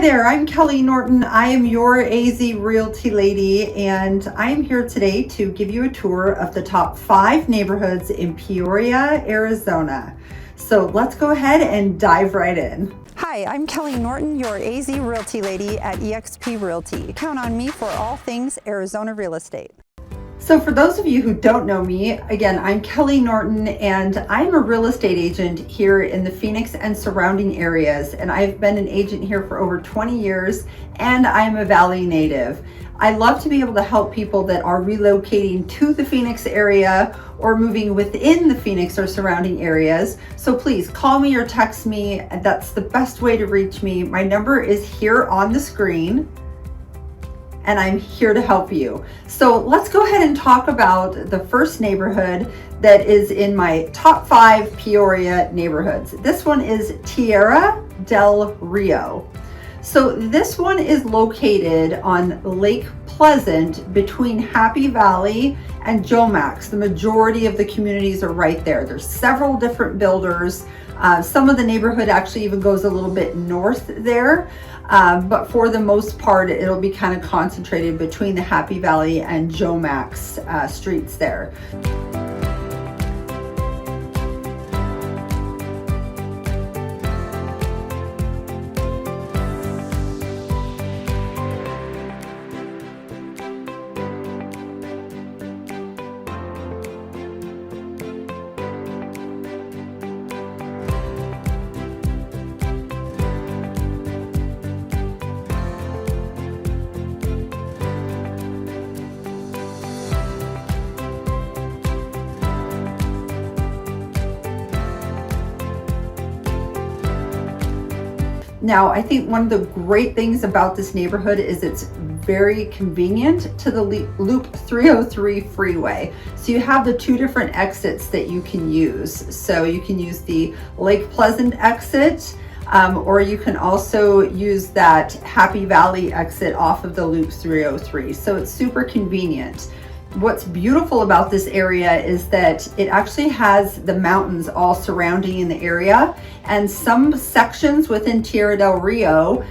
there, I'm Kelley Norton. I am your AZ Realty lady, and I'm here today to give you a tour of the top 5 neighborhoods in Peoria, Arizona. So let's go ahead and dive right in. Hi, I'm Kelley Norton, your AZ Realty lady at EXP Realty. Count on me for all things Arizona real estate. So for those of you who don't know me, again, I'm Kelley Norton and I'm a real estate agent here in the Phoenix and surrounding areas. And I've been an agent here for over 20 years and I'm a Valley native. I love to be able to help people that are relocating to the Phoenix area or moving within the Phoenix or surrounding areas. So please call me or text me. That's the best way to reach me. My number is here on the screen, and I'm here to help you. So let's go ahead and talk about the first neighborhood that is in my top 5 Peoria neighborhoods. This one is Tierra Del Rio. So this one is located on Lake Pleasant between Happy Valley and Jomax. The majority of the communities are right there. There's several different builders. Some of the neighborhood actually even goes a little bit north there. But for the most part, it'll be kind of concentrated between the Happy Valley and Jomax streets there. Now, I think one of the great things about this neighborhood is it's very convenient to the Loop 303 freeway. So you have the 2 different exits that you can use. So you can use the Lake Pleasant exit, or you can also use that Happy Valley exit off of the Loop 303. So it's super convenient. What's beautiful about this area is that it actually has the mountains all surrounding in the area, and some sections within Tierra Del Rio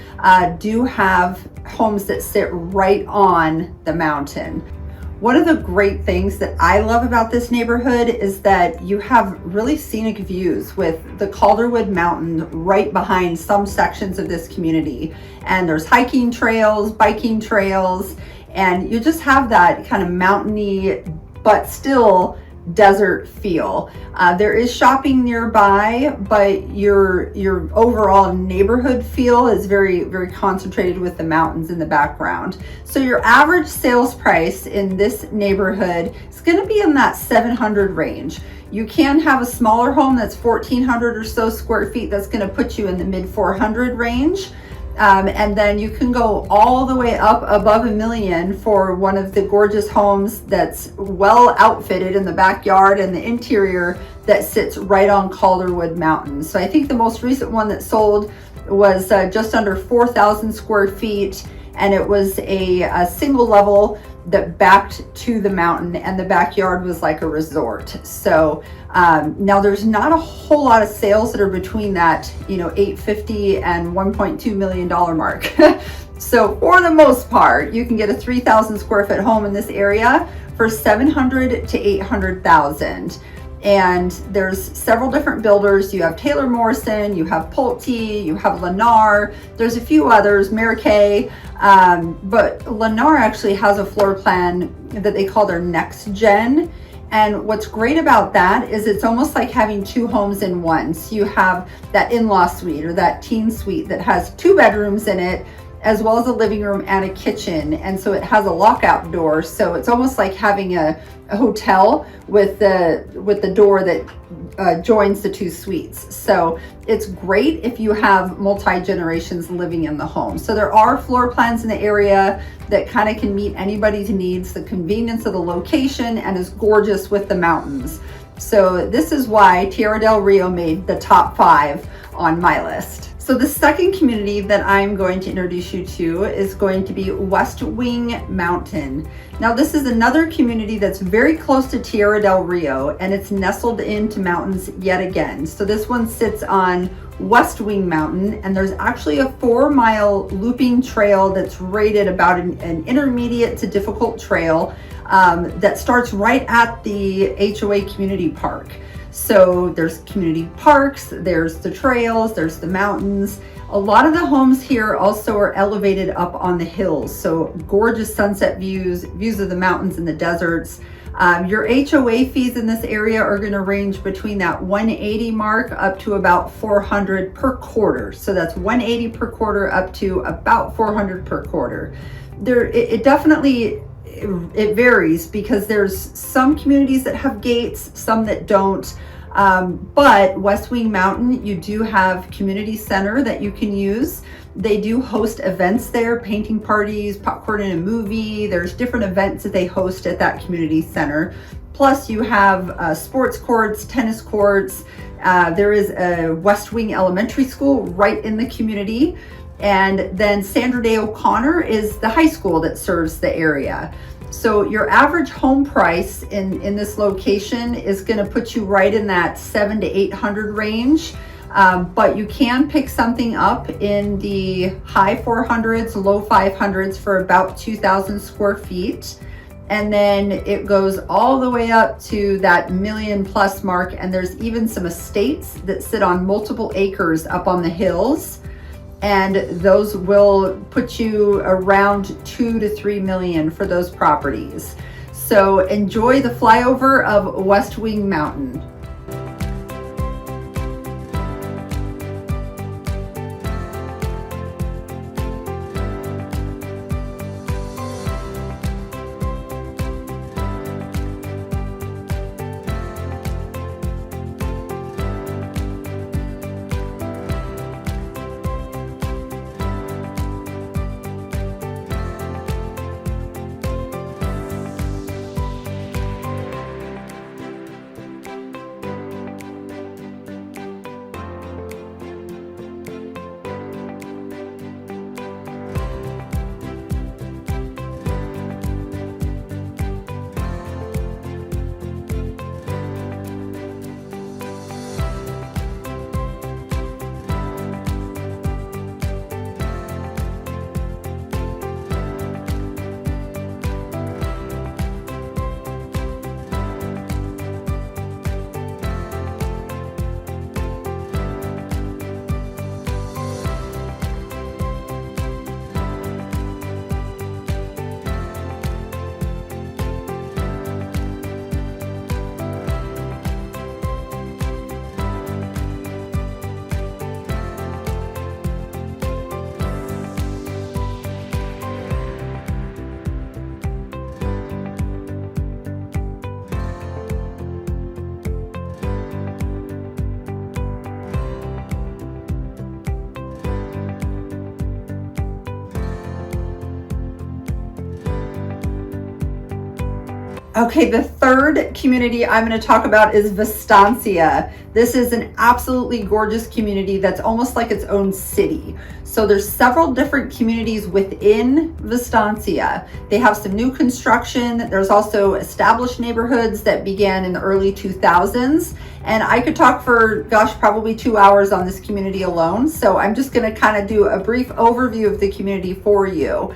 do have homes that sit right on the mountain. One of the great things that I love about this neighborhood is that you have really scenic views with the Calderwood Mountain right behind some sections of this community. And there's hiking trails, biking trails, and you just have that kind of mountainy but still desert feel. There is shopping nearby, but your overall neighborhood feel is very, very concentrated with the mountains in the background. So your average sales price in this neighborhood is going to be in that 700 range. You can have a smaller home that's 1,400 or so square feet. That's going to put you in the mid 400 range. And then you can go all the way up above $1 million for one of the gorgeous homes that's well outfitted in the backyard and the interior that sits right on Calderwood Mountain. So I think the most recent one that sold was just under 4,000 square feet, and it was a single level that backed to the mountain, and the backyard was like a resort. So now there's not a whole lot of sales that are between that, $850 and $1.2 million mark. So for the most part, you can get a 3,000 square foot home in this area for $700,000 to $800,000. And there's several different builders. You have Taylor Morrison, you have Pulte, you have Lennar, there's a few others, Mary Kay, but Lennar actually has a floor plan that they call their next gen. And what's great about that is it's almost like having 2 homes in one. So you have that in-law suite or that teen suite that has 2 bedrooms in it, as well as a living room and a kitchen. And so it has a lockout door. So it's almost like having a hotel with the door that joins the 2 suites. So it's great if you have multi-generations living in the home. So there are floor plans in the area that kind of can meet anybody's needs, the convenience of the location, and is gorgeous with the mountains. So this is why Tierra Del Rio made the top 5 on my list. So So the second community that I'm going to introduce you to is going to be Westwing Mountain. Now this is another community that's very close to Tierra Del Rio, and it's nestled into mountains yet again. So this one sits on Westwing Mountain, and there's actually a 4-mile looping trail that's rated about an intermediate to difficult trail that starts right at the HOA community park. So there's community parks, there's the trails, there's the mountains. A lot of the homes here also are elevated up on the hills. So gorgeous sunset views of the mountains and the deserts. Your HOA fees in this area are going to range between that 180 mark up to about 400 per quarter. So that's 180 per quarter up to about 400 per quarter. It definitely varies because there's some communities that have gates, some that don't. But Westwing Mountain, you do have community center that you can use. They do host events there, painting parties, popcorn and a movie. There's different events that they host at that community center. Plus you have sports courts, tennis courts. There is a Westwing Elementary School right in the community. And then Sandra Day O'Connor is the high school that serves the area. So your average home price in this location is going to put you right in that $700 to $800 range. But you can pick something up in the high 400s, low 500s for about 2,000 square feet. And then it goes all the way up to that million plus mark. And there's even some estates that sit on multiple acres up on the hills. And those will put you around 2 to 3 million for those properties. So enjoy the flyover of Westwing Mountain. Okay, the third community I'm going to talk about is Vistancia. This is an absolutely gorgeous community that's almost like its own city. So there's several different communities within Vistancia. They have some new construction. There's also established neighborhoods that began in the early 2000s. And I could talk for, gosh, probably 2 hours on this community alone. So I'm just going to kind of do a brief overview of the community for you.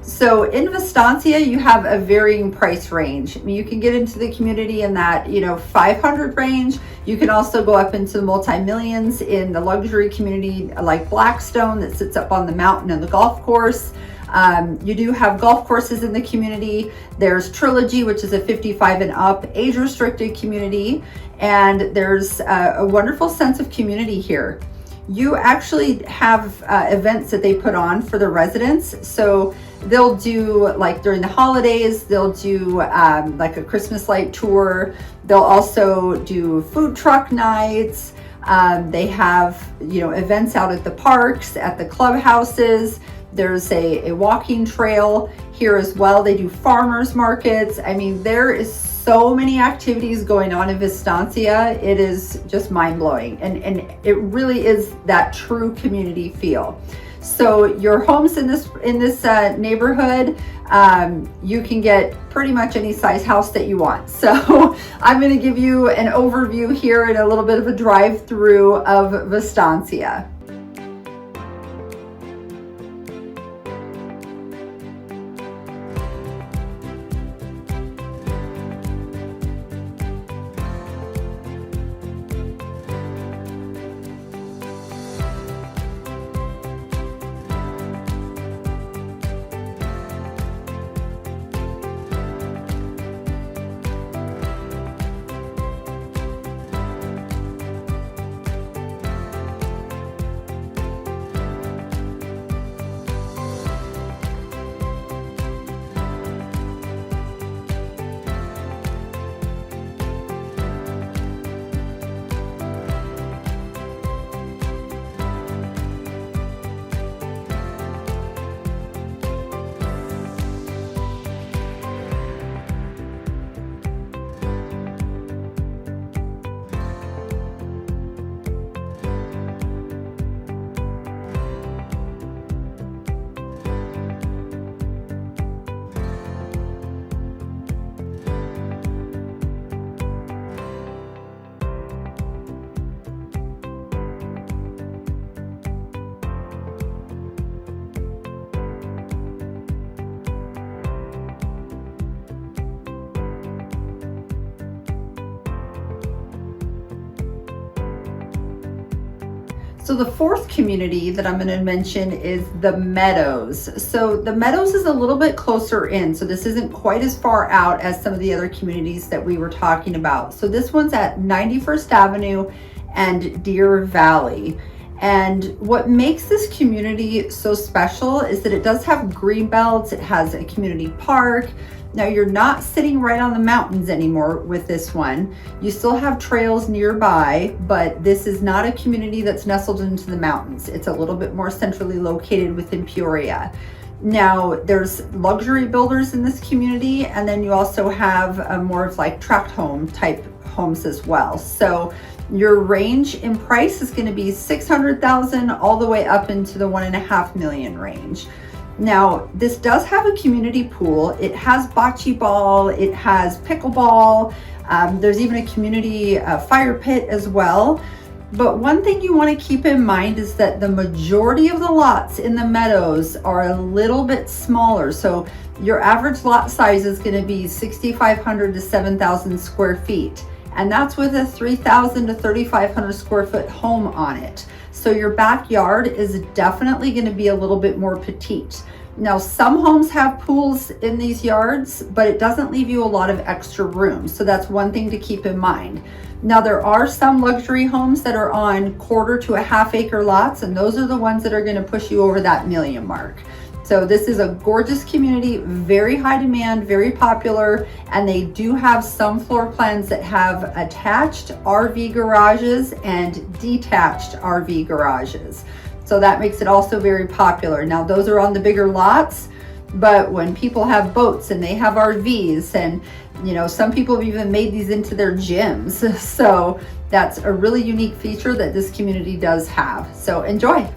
So in Vistancia, you have a varying price range. I mean, you can get into the community in that, 500 range. You can also go up into the multi-millions in the luxury community like Blackstone that sits up on the mountain and the golf course. You do have golf courses in the community. There's Trilogy, which is a 55 and up age-restricted community. And there's a wonderful sense of community here. You actually have events that they put on for the residents. So they'll do, like during the holidays, they'll do like a Christmas light tour. They'll also do food truck nights. They have, events out at the parks, at the clubhouses. There's a walking trail. here as well. They do farmers markets. I mean, there is so many activities going on in Vistancia. It is just mind-blowing, and it really is that true community feel. So your homes in this neighborhood, you can get pretty much any size house that you want. So I'm going to give you an overview here and a little bit of a drive through of Vistancia. So the fourth community that I'm going to mention is the Meadows. So the Meadows is a little bit closer in, so this isn't quite as far out as some of the other communities that we were talking about. So this one's at 91st Avenue and Deer Valley. And what makes this community so special is that it does have green belts, it has a community park. Now you're not sitting right on the mountains anymore with this one. You still have trails nearby, but this is not a community that's nestled into the mountains. It's a little bit more centrally located within Peoria. Now there's luxury builders in this community, and then you also have more of like tract home type homes as well. So your range in price is going to be $600,000 all the way up into the $1.5 million range. Now, this does have a community pool. It has bocce ball, it has pickleball, there's even a community fire pit as well. But one thing you want to keep in mind is that the majority of the lots in the Meadows are a little bit smaller. So your average lot size is going to be 6,500 to 7,000 square feet. And that's with a 3,000 to 3,500 square foot home on it. So your backyard is definitely going to be a little bit more petite. Now, some homes have pools in these yards, but it doesn't leave you a lot of extra room. So that's one thing to keep in mind. Now, there are some luxury homes that are on 1/4 to 1/2 acre lots, and those are the ones that are going to push you over that million mark. So this is a gorgeous community, very high demand, very popular, and they do have some floor plans that have attached RV garages and detached RV garages. So that makes it also very popular. Now those are on the bigger lots, but when people have boats and they have RVs, and you know, some people have even made these into their gyms. So that's a really unique feature that this community does have. So enjoy.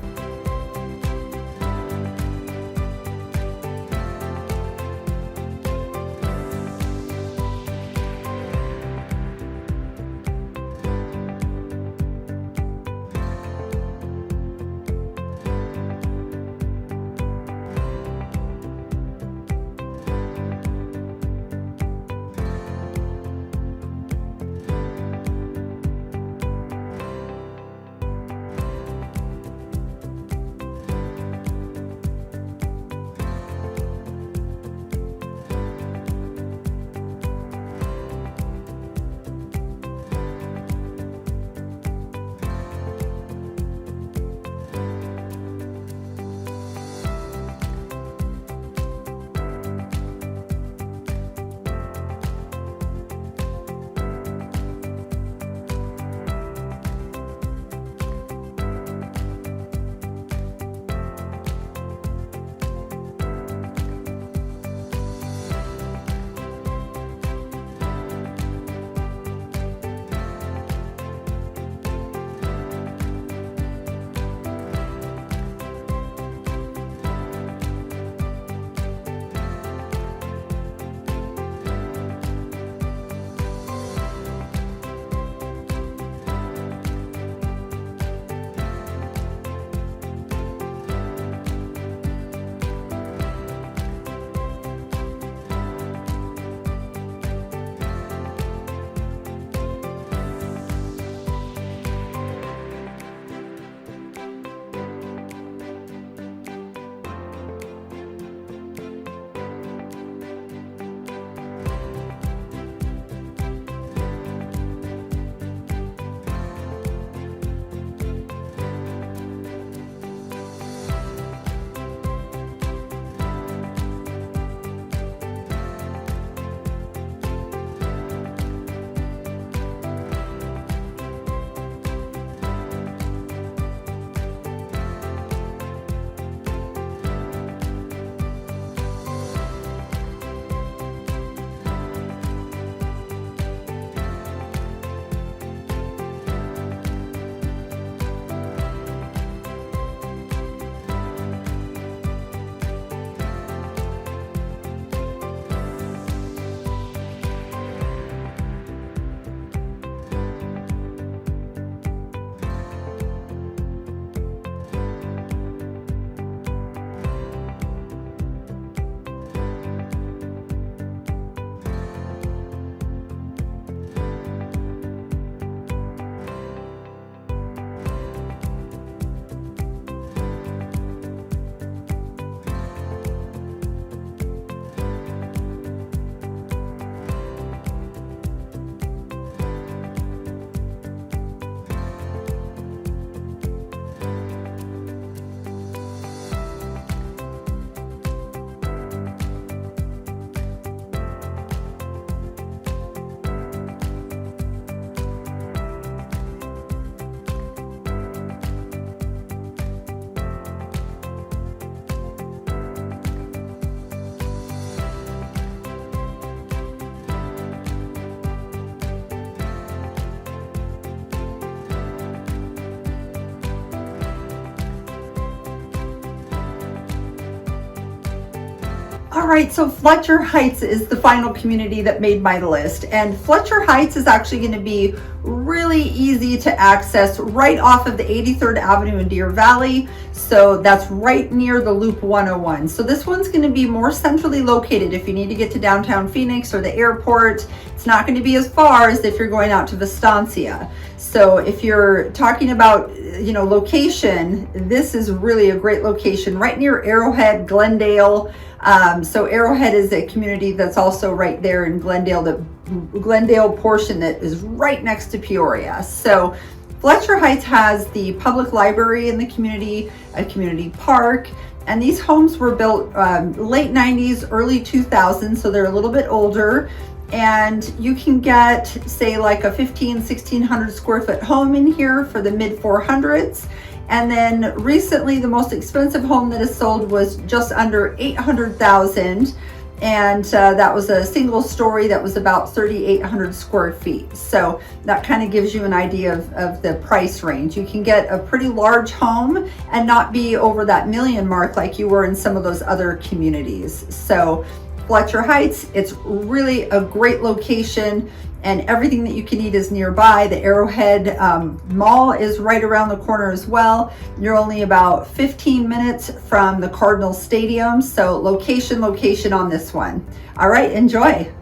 All right, so Fletcher Heights is the final community that made my list. And Fletcher Heights is actually going to be really easy to access right off of the 83rd Avenue in Deer Valley. So that's right near the Loop 101. So this one's going to be more centrally located if you need to get to downtown Phoenix or the airport. It's not going to be as far as if you're going out to Vistancia. So if you're talking about, location, this is really a great location right near Arrowhead, Glendale. So Arrowhead is a community that's also right there in Glendale, the Glendale portion that is right next to Peoria. So Fletcher Heights has the public library in the community, a community park, and these homes were built late 90s, early 2000s, so they're a little bit older. And you can get, say, like a 1,600 square foot home in here for the mid 400s. And then recently, the most expensive home that is sold was just under 800,000. And that was a single story that was about 3,800 square feet. So that kind of gives you an idea of the price range. You can get a pretty large home and not be over that million mark like you were in some of those other communities. So Fletcher Heights, it's really a great location, and everything that you can eat is nearby. The Arrowhead Mall is right around the corner as well. You're only about 15 minutes from the Cardinals Stadium. So location on this one. All right, enjoy.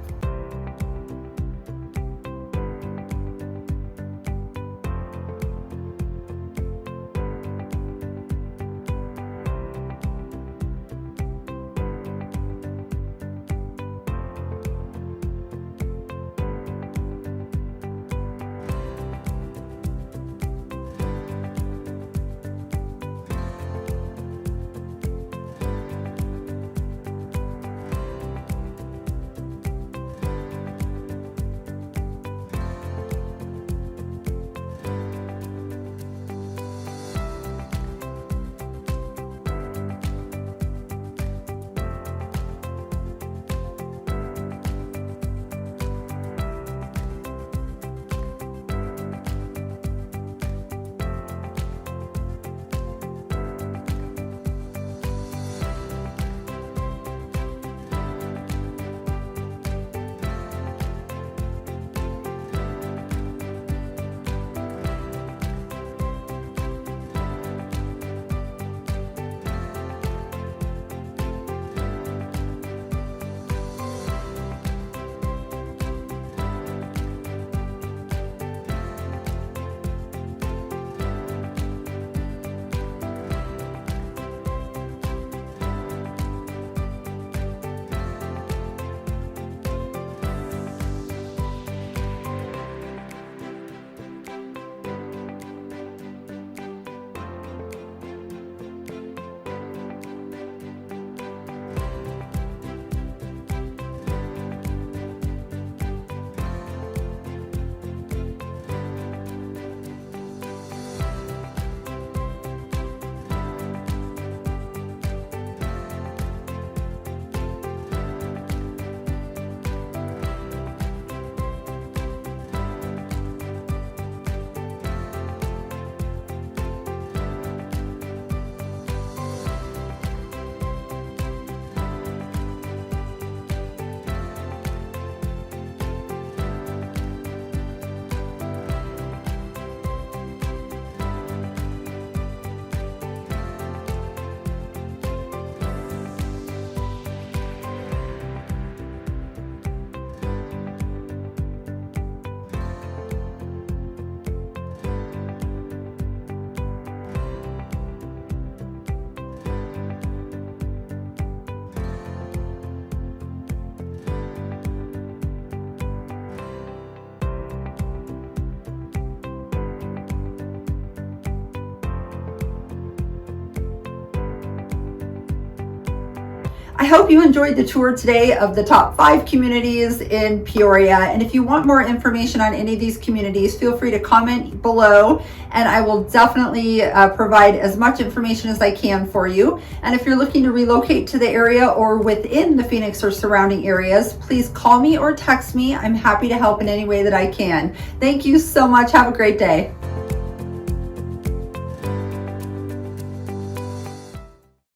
I hope you enjoyed the tour today of the top 5 communities in Peoria. And if you want more information on any of these communities, feel free to comment below, and I will definitely provide as much information as I can for you. And if you're looking to relocate to the area or within the Phoenix or surrounding areas, please call me or text me. I'm happy to help in any way that I can. Thank you so much. Have a great day.